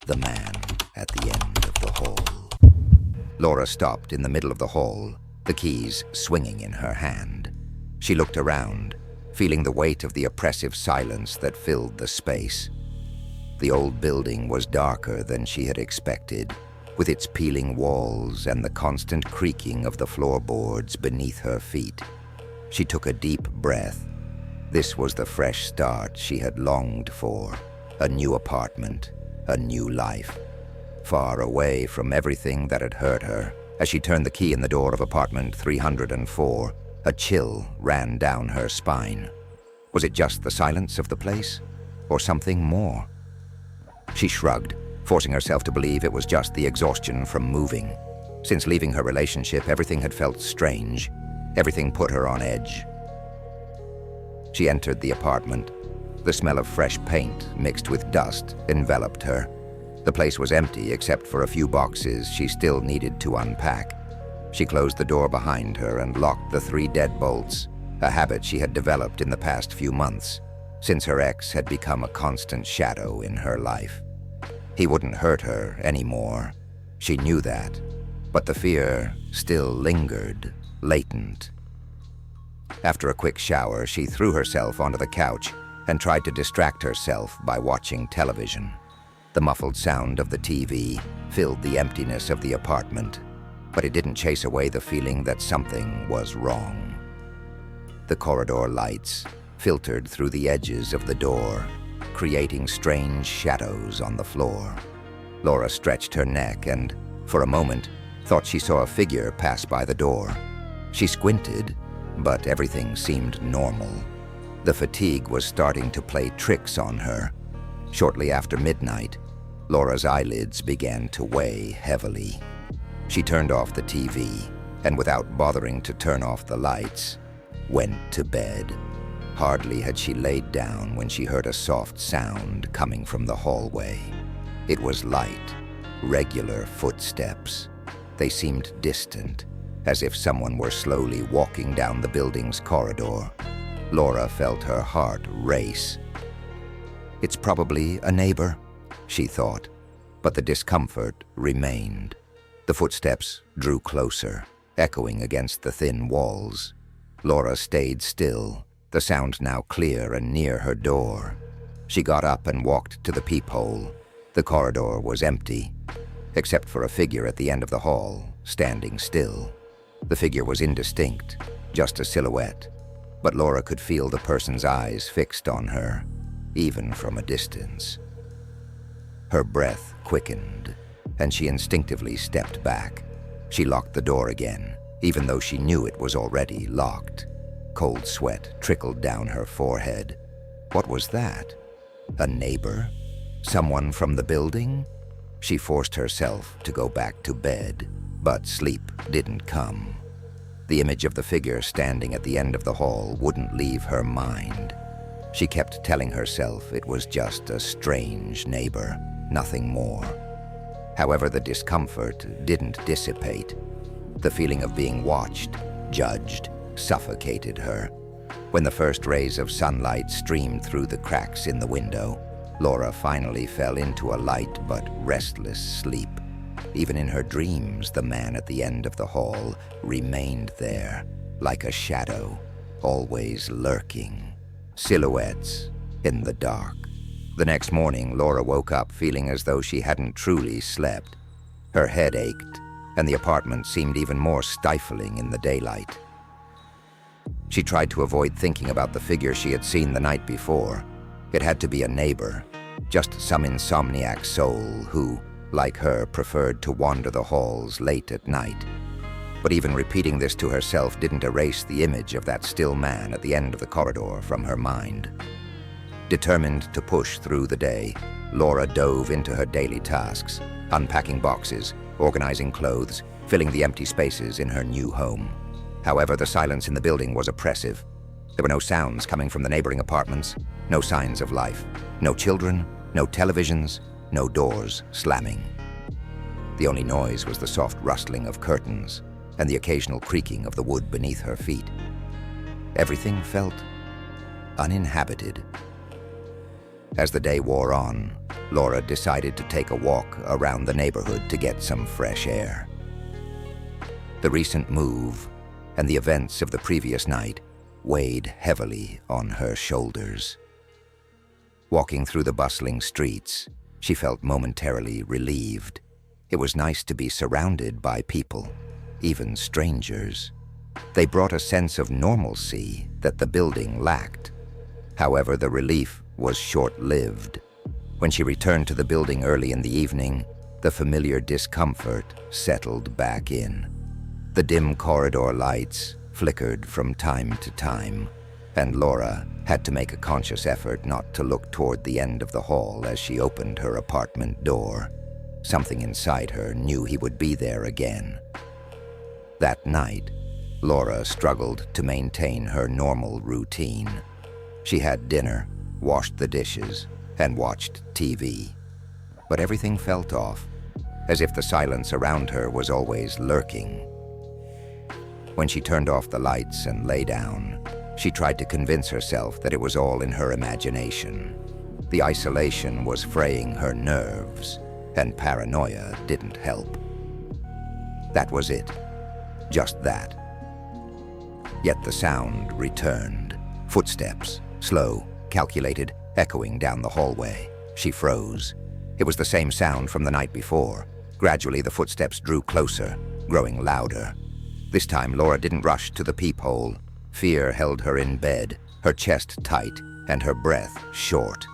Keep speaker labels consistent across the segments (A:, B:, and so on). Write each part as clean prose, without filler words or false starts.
A: the man at the end of the hall. Laura stopped in the middle of the hall, the keys swinging in her hand. She looked around, feeling the weight of the oppressive silence that filled the space. The old building was darker than she had expected, with its peeling walls and the constant creaking of the floorboards beneath her feet. She took a deep breath. This was the fresh start she had longed for. A new apartment, a new life. Far away from everything that had hurt her. As she turned the key in the door of apartment 304, a chill ran down her spine. Was it just the silence of the place, or something more? She shrugged, forcing herself to believe it was just the exhaustion from moving. Since leaving her relationship, everything had felt strange. Everything put her on edge. She entered the apartment. The smell of fresh paint mixed with dust enveloped her. The place was empty except for a few boxes she still needed to unpack. She closed the door behind her and locked the 3 deadbolts, a habit she had developed in the past few months, since her ex had become a constant shadow in her life. He wouldn't hurt her anymore. She knew that, but the fear still lingered, latent. After a quick shower, she threw herself onto the couch and tried to distract herself by watching television. The muffled sound of the TV filled the emptiness of the apartment, but it didn't chase away the feeling that something was wrong. The corridor lights filtered through the edges of the door, creating strange shadows on the floor. Laura stretched her neck and, for a moment, thought she saw a figure pass by the door. She squinted, but everything seemed normal. The fatigue was starting to play tricks on her. Shortly after midnight, Laura's eyelids began to weigh heavily. She turned off the TV, and without bothering to turn off the lights, went to bed. Hardly had she laid down when she heard a soft sound coming from the hallway. It was light, regular footsteps. They seemed distant, as if someone were slowly walking down the building's corridor. Laura felt her heart race. It's probably a neighbor, she thought, but the discomfort remained. The footsteps drew closer, echoing against the thin walls. Laura stayed still, the sound now clear and near her door. She got up and walked to the peephole. The corridor was empty, except for a figure at the end of the hall, standing still. The figure was indistinct, just a silhouette, but Laura could feel the person's eyes fixed on her, even from a distance. Her breath quickened, and she instinctively stepped back. She locked the door again, even though she knew it was already locked. Cold sweat trickled down her forehead. What was that? A neighbor? Someone from the building? She forced herself to go back to bed, but sleep didn't come. The image of the figure standing at the end of the hall wouldn't leave her mind. She kept telling herself it was just a strange neighbor, nothing more. However, the discomfort didn't dissipate. The feeling of being watched, judged, suffocated her. When the first rays of sunlight streamed through the cracks in the window, Laura finally fell into a light but restless sleep. Even in her dreams, the man at the end of the hall remained there, like a shadow, always lurking. Silhouettes in the dark. The next morning, Laura woke up feeling as though she hadn't truly slept. Her head ached, and the apartment seemed even more stifling in the daylight. She tried to avoid thinking about the figure she had seen the night before. It had to be a neighbor, just some insomniac soul who, like her, preferred to wander the halls late at night. But even repeating this to herself didn't erase the image of that still man at the end of the corridor from her mind. Determined to push through the day, Laura dove into her daily tasks, unpacking boxes, organizing clothes, filling the empty spaces in her new home. However, the silence in the building was oppressive. There were no sounds coming from the neighboring apartments, no signs of life, no children, no televisions, no doors slamming. The only noise was the soft rustling of curtains and the occasional creaking of the wood beneath her feet. Everything felt uninhabited. As the day wore on, Laura decided to take a walk around the neighborhood to get some fresh air. The recent move and the events of the previous night weighed heavily on her shoulders. Walking through the bustling streets, she felt momentarily relieved. It was nice to be surrounded by people, even strangers. They brought a sense of normalcy that the building lacked. However, the relief was short-lived. When she returned to the building early in the evening, the familiar discomfort settled back in. The dim corridor lights flickered from time to time, and Laura had to make a conscious effort not to look toward the end of the hall as she opened her apartment door. Something inside her knew he would be there again. That night, Laura struggled to maintain her normal routine. She had dinner, washed the dishes, and watched TV. But everything felt off, as if the silence around her was always lurking. When she turned off the lights and lay down, she tried to convince herself that it was all in her imagination. The isolation was fraying her nerves, and paranoia didn't help. That was it. Just that. Yet the sound returned. Footsteps, slow, calculated, echoing down the hallway. She froze. It was the same sound from the night before. Gradually, the footsteps drew closer, growing louder. This time, Laura didn't rush to the peephole. Fear held her in bed, her chest tight and her breath short.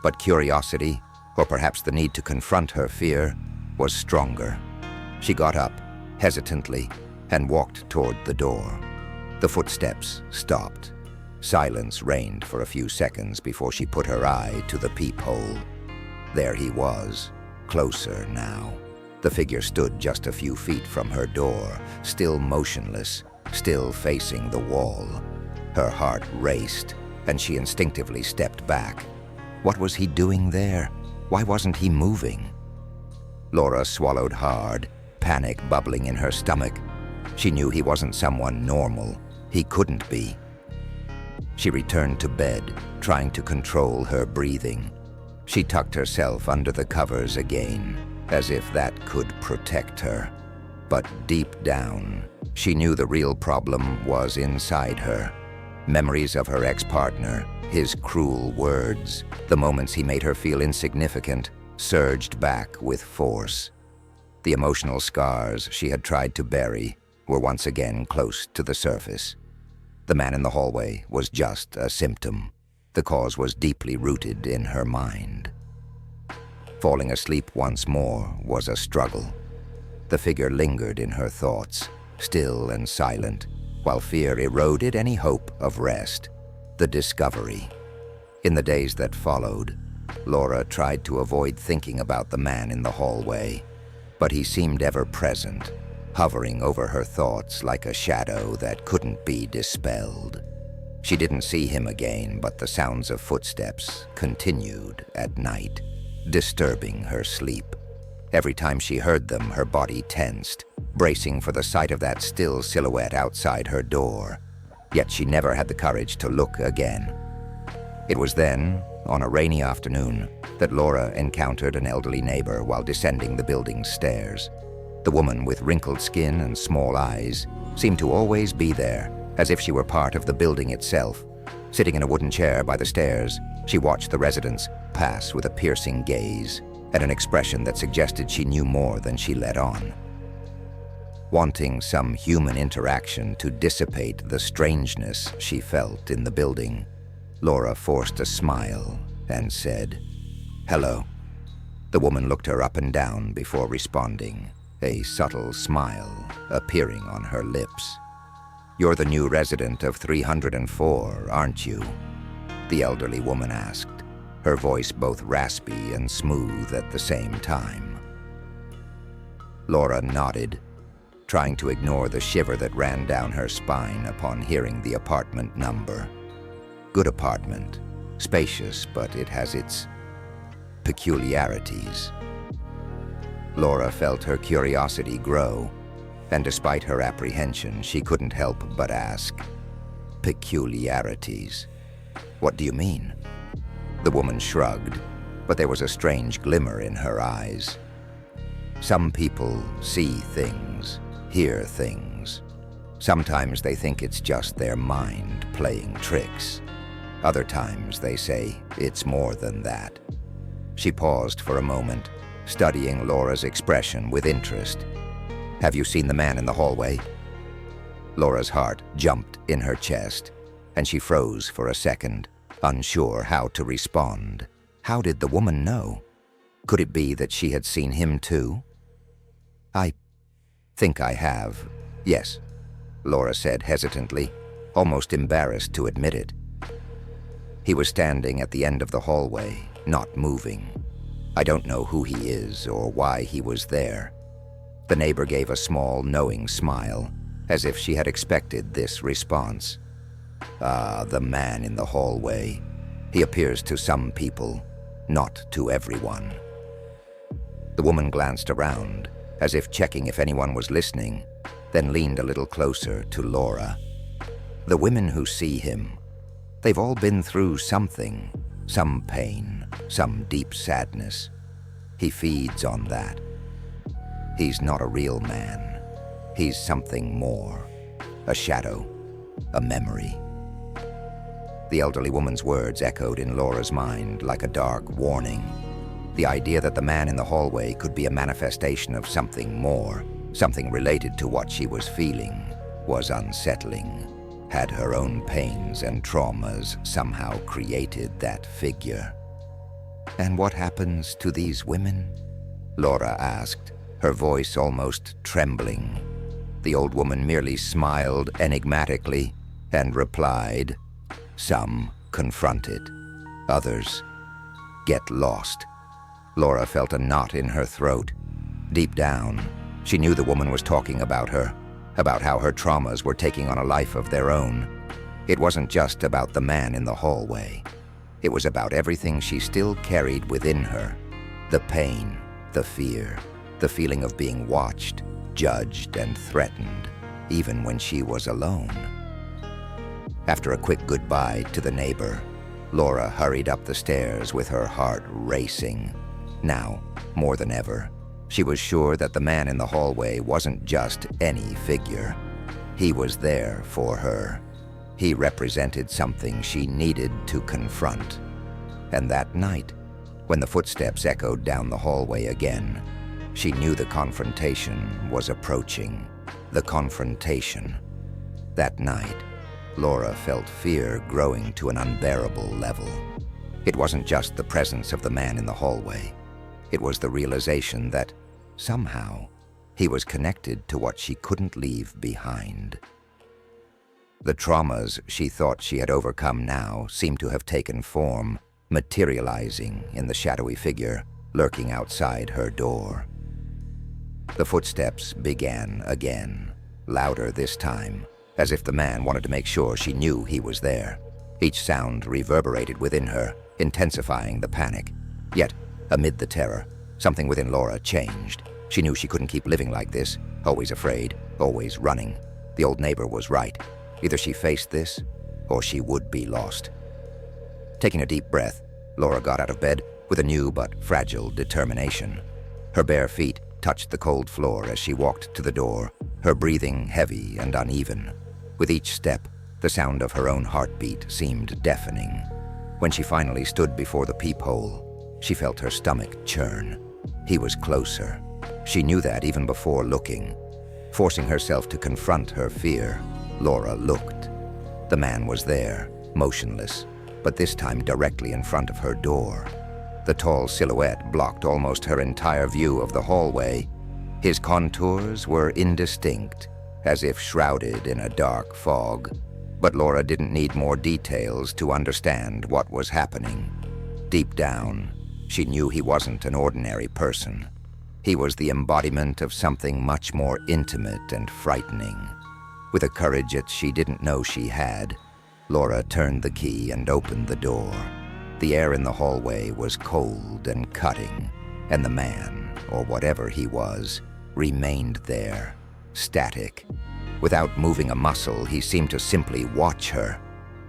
A: But curiosity, or perhaps the need to confront her fear, was stronger. She got up, hesitantly, and walked toward the door. The footsteps stopped. Silence reigned for a few seconds before she put her eye to the peephole. There he was, closer now. The figure stood just a few feet from her door, still motionless, still facing the wall. Her heart raced, and she instinctively stepped back. What was he doing there? Why wasn't he moving? Laura swallowed hard, panic bubbling in her stomach. She knew he wasn't someone normal. He couldn't be. She returned to bed, trying to control her breathing. She tucked herself under the covers again, as if that could protect her. But deep down, she knew the real problem was inside her. Memories of her ex-partner, his cruel words, the moments he made her feel insignificant, surged back with force. The emotional scars she had tried to bury were once again close to the surface. The man in the hallway was just a symptom. The cause was deeply rooted in her mind. Falling asleep once more was a struggle. The figure lingered in her thoughts, still and silent, while fear eroded any hope of rest. The discovery. In the days that followed, Laura tried to avoid thinking about the man in the hallway, but he seemed ever present, hovering over her thoughts like a shadow that couldn't be dispelled. She didn't see him again, but the sounds of footsteps continued at night, disturbing her sleep. Every time she heard them, her body tensed, bracing for the sight of that still silhouette outside her door. Yet she never had the courage to look again. It was then, on a rainy afternoon, that Laura encountered an elderly neighbor while descending the building's stairs. The woman with wrinkled skin and small eyes seemed to always be there, as if she were part of the building itself. Sitting in a wooden chair by the stairs, she watched the residents pass with a piercing gaze and an expression that suggested she knew more than she let on. Wanting some human interaction to dissipate the strangeness she felt in the building, Laura forced a smile and said, "Hello." The woman looked her up and down before responding, a subtle smile appearing on her lips. "You're the new resident of 304, aren't you?" the elderly woman asked, her voice both raspy and smooth at the same time. Laura nodded, trying to ignore the shiver that ran down her spine upon hearing the apartment number. Good apartment, spacious, but it has its peculiarities. Laura felt her curiosity grow, and despite her apprehension, she couldn't help but ask, "Peculiarities? What do you mean?" The woman shrugged, but there was a strange glimmer in her eyes. Some people see things, hear things. Sometimes they think it's just their mind playing tricks. Other times they say it's more than that. She paused for a moment, studying Laura's expression with interest. "Have you seen the man in the hallway?" Laura's heart jumped in her chest, and she froze for a second, unsure how to respond. How did the woman know? Could it be that she had seen him too? "I think I have, yes," Laura said hesitantly, almost embarrassed to admit it. He was standing at the end of the hallway, not moving. "I don't know who he is or why he was there." The neighbor gave a small, knowing smile, as if she had expected this response. "Ah, the man in the hallway. He appears to some people, not to everyone." The woman glanced around, as if checking if anyone was listening, then leaned a little closer to Laura. "The women who see him, they've all been through something, some pain, some deep sadness. He feeds on that. He's not a real man. He's something more, a shadow, a memory." The elderly woman's words echoed in Laura's mind like a dark warning. The idea that the man in the hallway could be a manifestation of something more, something related to what she was feeling, was unsettling. Had her own pains and traumas somehow created that figure? "And what happens to these women?" Laura asked, her voice almost trembling. The old woman merely smiled enigmatically and replied, "Some confront it. Others get lost." Laura felt a knot in her throat. Deep down, she knew the woman was talking about her, about how her traumas were taking on a life of their own. It wasn't just about the man in the hallway. It was about everything she still carried within her. The pain, the fear, the feeling of being watched, judged, and threatened, even when she was alone. After a quick goodbye to the neighbor, Laura hurried up the stairs with her heart racing. Now, more than ever, she was sure that the man in the hallway wasn't just any figure. He was there for her. He represented something she needed to confront. And that night, when the footsteps echoed down the hallway again, she knew the confrontation was approaching. The confrontation. That night, Laura felt fear growing to an unbearable level. It wasn't just the presence of the man in the hallway. It was the realization that, somehow, he was connected to what she couldn't leave behind. The traumas she thought she had overcome now seemed to have taken form, materializing in the shadowy figure lurking outside her door. The footsteps began again, louder this time, as if the man wanted to make sure she knew he was there. Each sound reverberated within her, intensifying the panic. Yet, amid the terror, something within Laura changed. She knew she couldn't keep living like this, always afraid, always running. The old neighbor was right. Either she faced this, or she would be lost. Taking a deep breath, Laura got out of bed with a new but fragile determination. Her bare feet touched the cold floor as she walked to the door, her breathing heavy and uneven. With each step, the sound of her own heartbeat seemed deafening. When she finally stood before the peephole, she felt her stomach churn. He was closer. She knew that even before looking. Forcing herself to confront her fear, Laura looked. The man was there, motionless, but this time directly in front of her door. The tall silhouette blocked almost her entire view of the hallway. His contours were indistinct, as if shrouded in a dark fog. But Laura didn't need more details to understand what was happening. Deep down, she knew he wasn't an ordinary person. He was the embodiment of something much more intimate and frightening. With a courage that she didn't know she had, Laura turned the key and opened the door. The air in the hallway was cold and cutting, and the man, or whatever he was, remained there, static. Without moving a muscle, he seemed to simply watch her.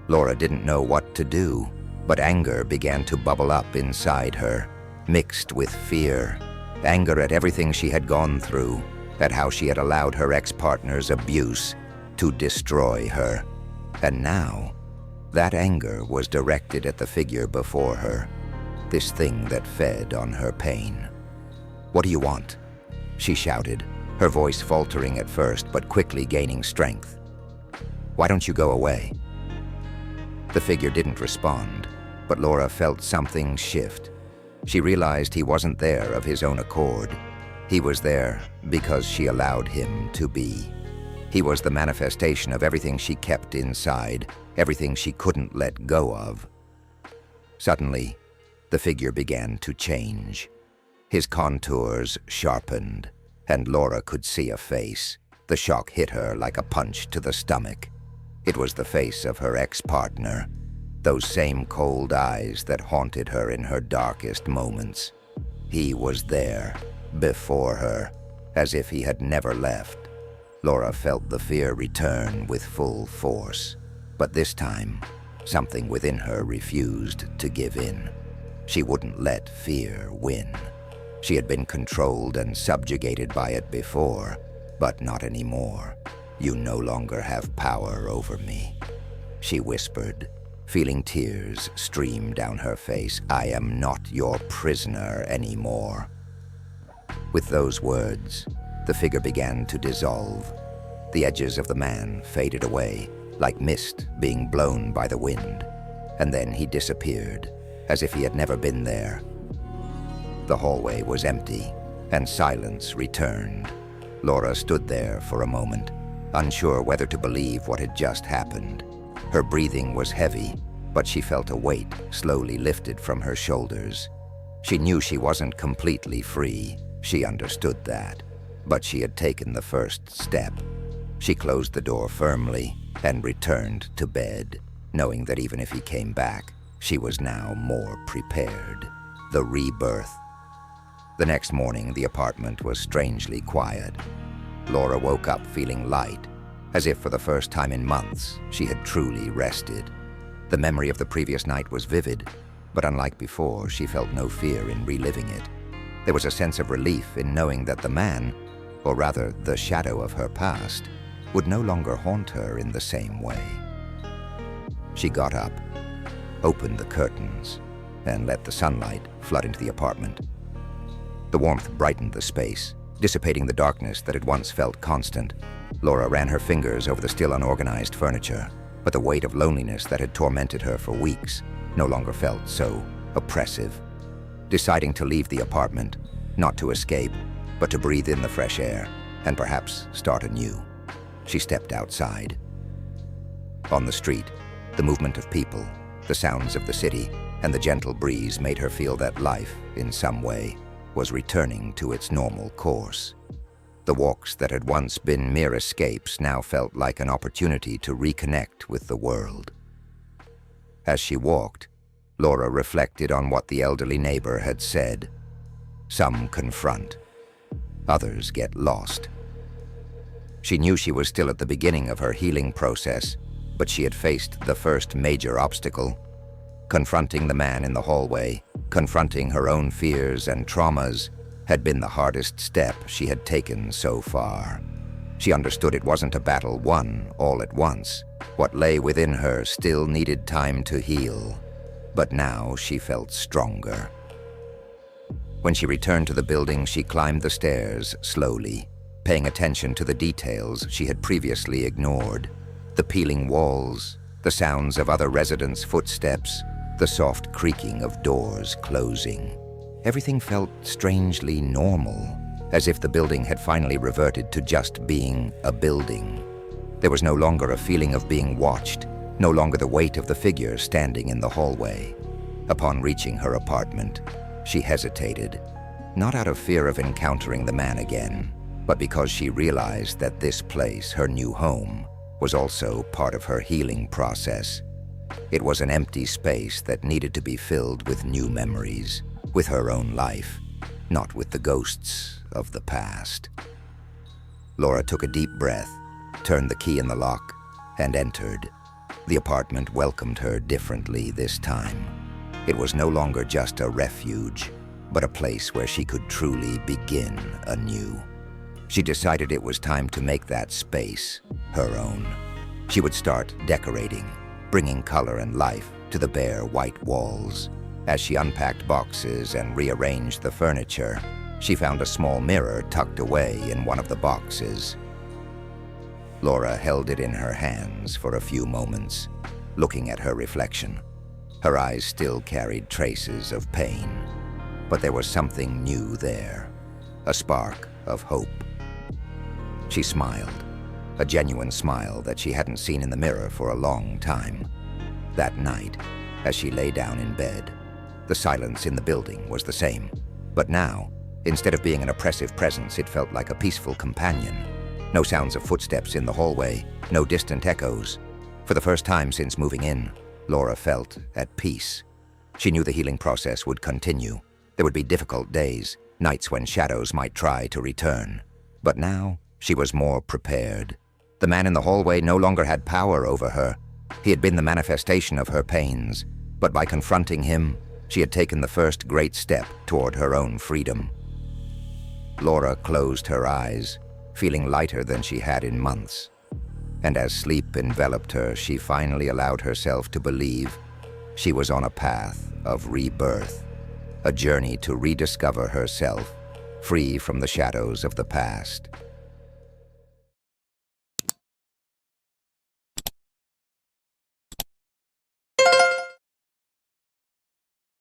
A: Laura didn't know what to do. But anger began to bubble up inside her, mixed with fear. Anger at everything she had gone through, at how she had allowed her ex-partner's abuse to destroy her. And now, that anger was directed at the figure before her, this thing that fed on her pain. "What do you want?" she shouted, her voice faltering at first but quickly gaining strength. "Why don't you go away?" The figure didn't respond, but Laura felt something shift. She realized he wasn't there of his own accord. He was there because she allowed him to be. He was the manifestation of everything she kept inside, everything she couldn't let go of. Suddenly, the figure began to change. His contours sharpened, and Laura could see a face. The shock hit her like a punch to the stomach. It was the face of her ex-partner, those same cold eyes that haunted her in her darkest moments. He was there, before her, as if he had never left. Laura felt the fear return with full force, but this time, something within her refused to give in. She wouldn't let fear win. She had been controlled and subjugated by it before, but not anymore. "You no longer have power over me," she whispered, feeling tears stream down her face. "I am not your prisoner anymore." With those words, the figure began to dissolve. The edges of the man faded away, like mist being blown by the wind, and then he disappeared, as if he had never been there. The hallway was empty, and silence returned. Laura stood there for a moment, unsure whether to believe what had just happened. Her breathing was heavy, but she felt a weight slowly lifted from her shoulders. She knew she wasn't completely free. She understood that, but she had taken the first step. She closed the door firmly and returned to bed, knowing that even if he came back, she was now more prepared. The rebirth. The next morning, the apartment was strangely quiet. Laura woke up feeling light, as if for the first time in months, she had truly rested. The memory of the previous night was vivid, but unlike before, she felt no fear in reliving it. There was a sense of relief in knowing that the man, or rather the shadow of her past, would no longer haunt her in the same way. She got up, opened the curtains, and let the sunlight flood into the apartment. The warmth brightened the space, dissipating the darkness that had once felt constant. Laura ran her fingers over the still unorganized furniture, but the weight of loneliness that had tormented her for weeks no longer felt so oppressive. Deciding to leave the apartment, not to escape, but to breathe in the fresh air and perhaps start anew, she stepped outside. On the street, the movement of people, the sounds of the city, and the gentle breeze made her feel that life, in some way, was returning to its normal course. The walks that had once been mere escapes now felt like an opportunity to reconnect with the world. As she walked, Laura reflected on what the elderly neighbor had said. Some confront, others get lost. She knew she was still at the beginning of her healing process, but she had faced the first major obstacle. Confronting the man in the hallway, confronting her own fears and traumas, had been the hardest step she had taken so far. She understood it wasn't a battle won all at once. What lay within her still needed time to heal, but now she felt stronger. When she returned to the building, she climbed the stairs slowly, paying attention to the details she had previously ignored. The peeling walls, the sounds of other residents' footsteps, the soft creaking of doors closing. Everything felt strangely normal, as if the building had finally reverted to just being a building. There was no longer a feeling of being watched, no longer the weight of the figure standing in the hallway. Upon reaching her apartment, she hesitated, not out of fear of encountering the man again, but because she realized that this place, her new home, was also part of her healing process. It was an empty space that needed to be filled with new memories, with her own life, not with the ghosts of the past. Laura took a deep breath, turned the key in the lock, and entered. The apartment welcomed her differently this time. It was no longer just a refuge, but a place where she could truly begin anew. She decided it was time to make that space her own. She would start decorating, bringing color and life to the bare white walls. As she unpacked boxes and rearranged the furniture, she found a small mirror tucked away in one of the boxes. Laura held it in her hands for a few moments, looking at her reflection. Her eyes still carried traces of pain, but there was something new there, a spark of hope. She smiled, a genuine smile that she hadn't seen in the mirror for a long time. That night, as she lay down in bed, the silence in the building was the same, but now, instead of being an oppressive presence, it felt like a peaceful companion. No sounds of footsteps in the hallway, no distant echoes. For the first time since moving in, Laura felt at peace. She knew the healing process would continue. There would be difficult days, nights when shadows might try to return. But now, she was more prepared. The man in the hallway no longer had power over her. He had been the manifestation of her pains, but by confronting him, she had taken the first great step toward her own freedom. Laura closed her eyes, feeling lighter than she had in months. And as sleep enveloped her, she finally allowed herself to believe she was on a path of rebirth, a journey to rediscover herself, free from the shadows of the past.